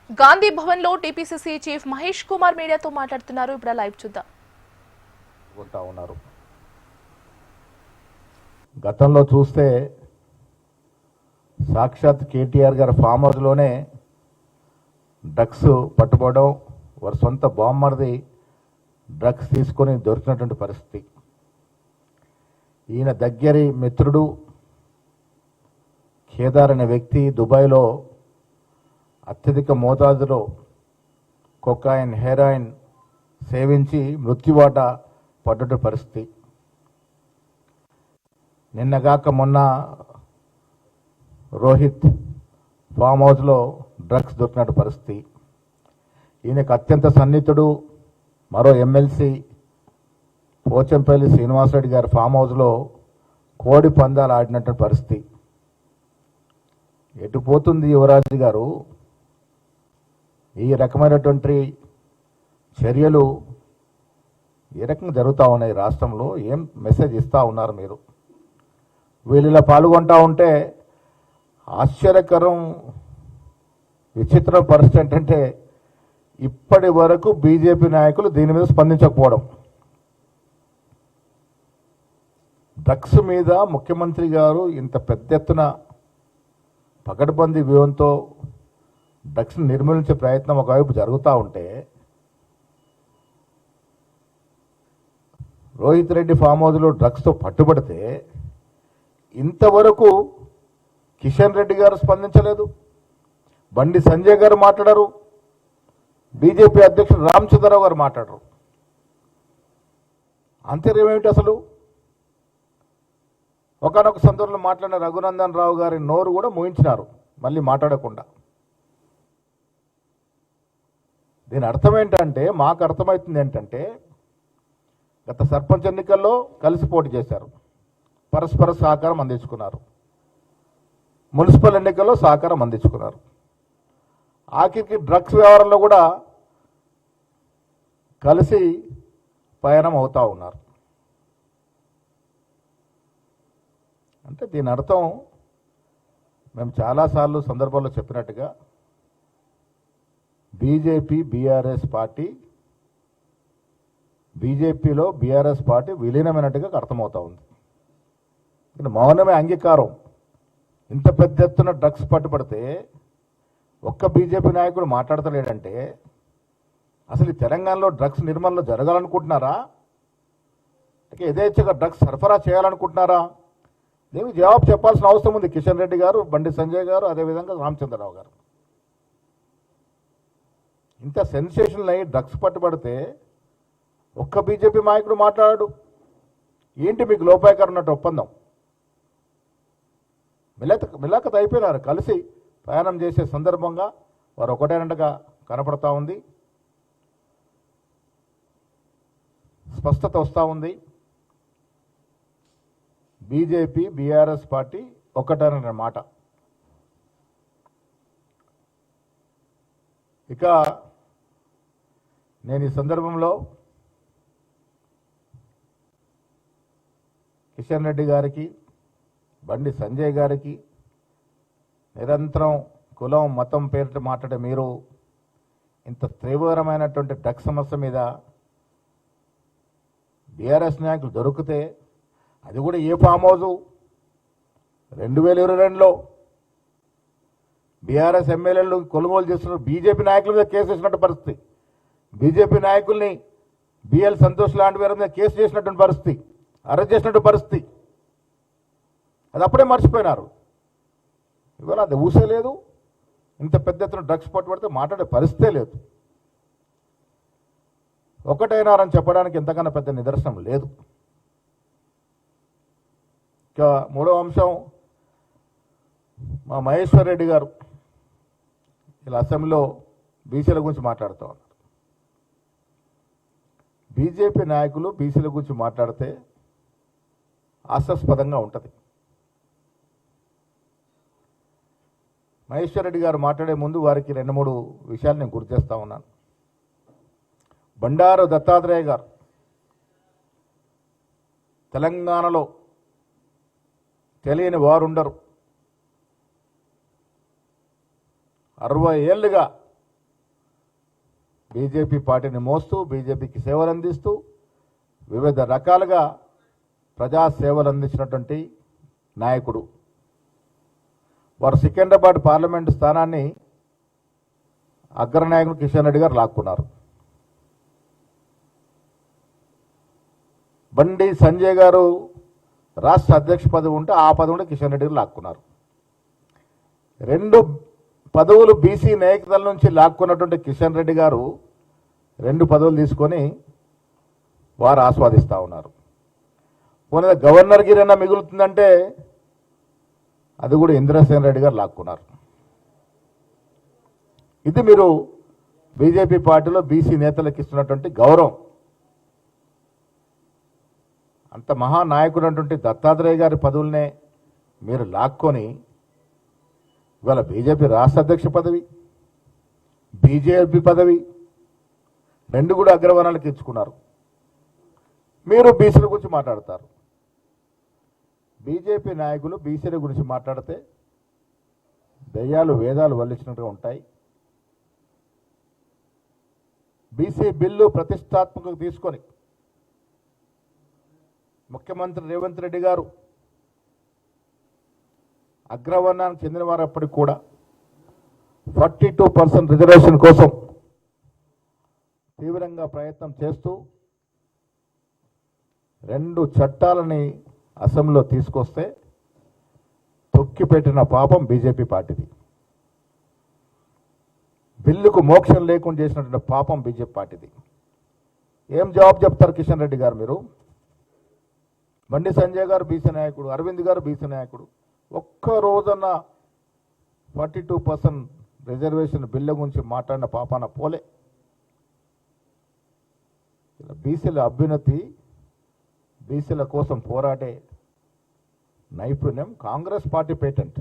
గాంధీ భవన్ లో TPCC chief Mahesh Kumar మీడియాతో మాట్లాడుతున్నారు. ఇప్పుడు లైవ్ చూద్దాం. గతంలో చూస్తే సాక్షాత్ కేటీఆర్ గారి ఫామ్ హౌస్ లోనే డ్రగ్స్ పట్టుబడడం, వారి సొంత బామ్మర్ది డ్రగ్స్ తీసుకొని దొరికినటువంటి పరిస్థితి. ఈయన దగ్గరి మిత్రుడు కేదార్ అనే వ్యక్తి దుబాయ్లో అత్యధిక మోతాదులో కొకాయిన్, హెరాయిన్ సేవించి మృత్యువాట పడ్డ పరిస్థితి. నిన్నగాక మొన్న రోహిత్ ఫామ్ హౌస్లో డ్రగ్స్ దొరికినట్టు పరిస్థితి. ఈయనకు అత్యంత సన్నిహితుడు మరో ఎమ్మెల్సీ పోచంపల్లి శ్రీనివాసరెడ్డి గారి ఫామ్ హౌస్లో కోడి పందాలు ఆడినట్టు పరిస్థితి. ఎటు పోతుంది యువరాజు గారు? ఈ రకమైనటువంటి చర్యలు ఏ రకంగా జరుగుతూ ఉన్నాయి రాష్ట్రంలో? ఏం మెసేజ్ ఇస్తూ ఉన్నారు మీరు? వీళ్ళు ఇలా పాల్గొంటూ ఉంటే ఆశ్చర్యకరం, విచిత్ర పరిస్థితి ఏంటంటే ఇప్పటి వరకు బీజేపీ నాయకులు దీని మీద స్పందించకపోవడం. డ్రగ్స్ మీద ముఖ్యమంత్రి గారు ఇంత పెద్ద ఎత్తున పకడ్బందీ వ్యూహంతో డ్రగ్స్ నిర్మూలించే ప్రయత్నం ఒకవైపు జరుగుతూ ఉంటే, రోహిత్ రెడ్డి ఫామ్ హౌస్లో డ్రగ్స్తో పట్టుబడితే ఇంతవరకు కిషన్ రెడ్డి గారు స్పందించలేదు, బండి సంజయ్ గారు మాట్లాడరు, బీజేపీ అధ్యక్షుడు రామచంద్రరావు గారు మాట్లాడరు. అంతర్యం ఏమిటి అసలు? ఒకనొక సందర్భంలో మాట్లాడిన రఘునందన్ రావు గారి నోరు కూడా మూయించినారు మళ్ళీ మాట్లాడకుండా. దీని అర్థం ఏంటంటే, మాకు అర్థమవుతుంది ఏంటంటే, గత సర్పంచ్ ఎన్నికల్లో కలిసి పోటీ చేశారు, పరస్పర సహకారం అందించుకున్నారు, మున్సిపల్ ఎన్నికల్లో సహకారం అందించుకున్నారు, ఆఖరికి డ్రగ్స్ వ్యవహారంలో కూడా కలిసి పయనం అవుతూ ఉన్నారు. అంటే దీని అర్థం మేము చాలాసార్లు సందర్భాల్లో చెప్పినట్టుగా బీజేపీ బీఆర్ఎస్ పార్టీ, బీజేపీలో బీఆర్ఎస్ పార్టీ విలీనమైనట్టుగా అర్థమవుతా ఉంది. మౌనమే అంగీకారం. ఇంత పెద్ద ఎత్తున డ్రగ్స్ పట్టుబడితే ఒక్క బీజేపీ నాయకుడు మాట్లాడతలేడంటే అసలు ఈ తెలంగాణలో డ్రగ్స్ నిర్మూలన జరగాలనుకుంటున్నారా? యథేచ్ఛగా డ్రగ్స్ సరఫరా చేయాలనుకుంటున్నారా? దీనికి జవాబు చెప్పాల్సిన అవసరం ఉంది కిషన్ రెడ్డి గారు, బండి సంజయ్ గారు, అదేవిధంగా రామచంద్రరావు గారు. ఇంత సెన్సేషనల్ అయ్యి డ్రగ్స్ పట్టుబడితే ఒక్క బీజేపీ నాయకుడు మాట్లాడాడు. ఏంటి మీకు లోపాయకరం ఉన్నట్టు ఒప్పందం? మిలాఖత్ అయిపోయినారు, కలిసి ప్రయాణం చేసే సందర్భంగా వారు ఒకటేనంటగా కనపడతా ఉంది, స్పష్టత వస్తూ ఉంది. బీజేపీ బీఆర్ఎస్ పార్టీ ఒక్కటేనన్న మాట. ఇక నేను ఈ సందర్భంలో కిషన్ రెడ్డి గారికి, బండి సంజయ్ గారికి నిరంతరం కులం మతం పేరిట మాట్లాడే మీరు ఇంత తీవ్రమైనటువంటి డ్రగ్స్ సమస్య మీద బీఆర్ఎస్ నాయకులు దొరికితే, అది కూడా ఏ ఫామ్ హౌజు 2022లో బీఆర్ఎస్ ఎమ్మెల్యేలు కొనుగోలు చేస్తున్న బీజేపీ నాయకుల మీద కేసు వేసినట్టు పరిస్థితి, బీజేపీ నాయకుల్ని బిఎల్ సంతోష్ లాంటి వారి మీద కేసు చేసినటువంటి పరిస్థితి, అరెస్ట్ చేసినట్టు పరిస్థితి. అది అప్పుడే మర్చిపోయినారు. ఇవాళ అది ఊసే లేదు. ఇంత పెద్ద ఎత్తున డ్రగ్స్ పట్టుబడితే మాట్లాడే పరిస్థితే లేదు. ఒకటైనారని చెప్పడానికి ఎంతకన్నా పెద్ద నిదర్శనం లేదు. ఇక మూడో అంశం, మా మహేశ్వర్ రెడ్డి గారు ఇలా అసెంబ్లీలో బీసీల గురించి మాట్లాడుతూ ఉన్నారు. బీజేపీ నాయకులు బీసీల గురించి మాట్లాడితే హాస్యాస్పదంగా ఉంటుంది. మహేశ్వర్ రెడ్డి గారు మాట్లాడే ముందు వారికి 2-3 విషయాలు నేను గుర్తు చేస్తూ ఉన్నాను. బండారు దత్తాత్రేయ గారు తెలంగాణలో తెలియని వారుండరు. 60 ఏళ్ళుగా బీజేపీ పార్టీని మోస్తూ బీజేపీకి సేవలు అందిస్తూ వివిధ రకాలుగా ప్రజా సేవలు అందించినటువంటి నాయకుడు. వారు సికింద్రాబాద్ పార్లమెంటు స్థానాన్ని అగ్రనాయకుడు కిషన్ రెడ్డి గారు లాక్కున్నారు. బండి సంజయ్ గారు రాష్ట్ర అధ్యక్ష పదవి ఉంటే ఆ పదవి కూడా కిషన్ రెడ్డి గారు లాక్కున్నారు. 2 పదవులు బీసీ నాయకుల నుంచి లాక్కున్నటువంటి కిషన్ రెడ్డి గారు 2 పదవులు తీసుకొని వారు ఆస్వాదిస్తూ ఉన్నారు. పోనీ గవర్నర్ గిరన్నా మిగులుతుందంటే అది కూడా ఇంద్రసేన్ రెడ్డి గారు లాక్కున్నారు. ఇది మీరు బీజేపీ పార్టీలో బీసీ నేతలకు ఇస్తున్నటువంటి గౌరవం. అంత మహానాయకుడు అటువంటి దత్తాత్రేయ గారి పదవులనే మీరు లాక్కొని ఇవాళ బీజేపీ రాష్ట్ర అధ్యక్ష పదవి, బీజేపీ పదవి 2 కూడా అగ్రవర్ణాలకు ఇచ్చుకున్నారు. మీరు బీసీల గురించి మాట్లాడతారు. బీజేపీ నాయకులు బీసీల గురించి మాట్లాడితే దయ్యాలు వేదాలు వల్లించినట్టుగా ఉంటాయి. బీసీ బిల్లు ప్రతిష్టాత్మకంగా తీసుకొని ముఖ్యమంత్రి రేవంత్ రెడ్డి గారు అగ్రవర్ణానికి చెందిన వారప్పటికి కూడా 42% రిజర్వేషన్ కోసం తీవ్రంగా ప్రయత్నం చేస్తూ 2 చట్టాలని అసెంబ్లీలో తీసుకొస్తే తొక్కిపెట్టిన పాపం బీజేపీ పార్టీది. బిల్లుకు మోక్షం లేకుండా చేసినటువంటి పాపం బీజేపీ పార్టీది. ఏం జవాబు చెప్తారు కిషన్ రెడ్డి గారు? మీరు బండి సంజయ్ గారు బీసీ నాయకుడు, అరవింద్ గారు బీసీ నాయకుడు, ఒక్క రోజన్న 42% రిజర్వేషన్ బిల్లు గురించి మాట్లాడిన పాపాన పోలే. బీసీల అభ్యున్నతి, బీసీల కోసం పోరాడే నైపుణ్యం కాంగ్రెస్ పార్టీ పేటెంట్.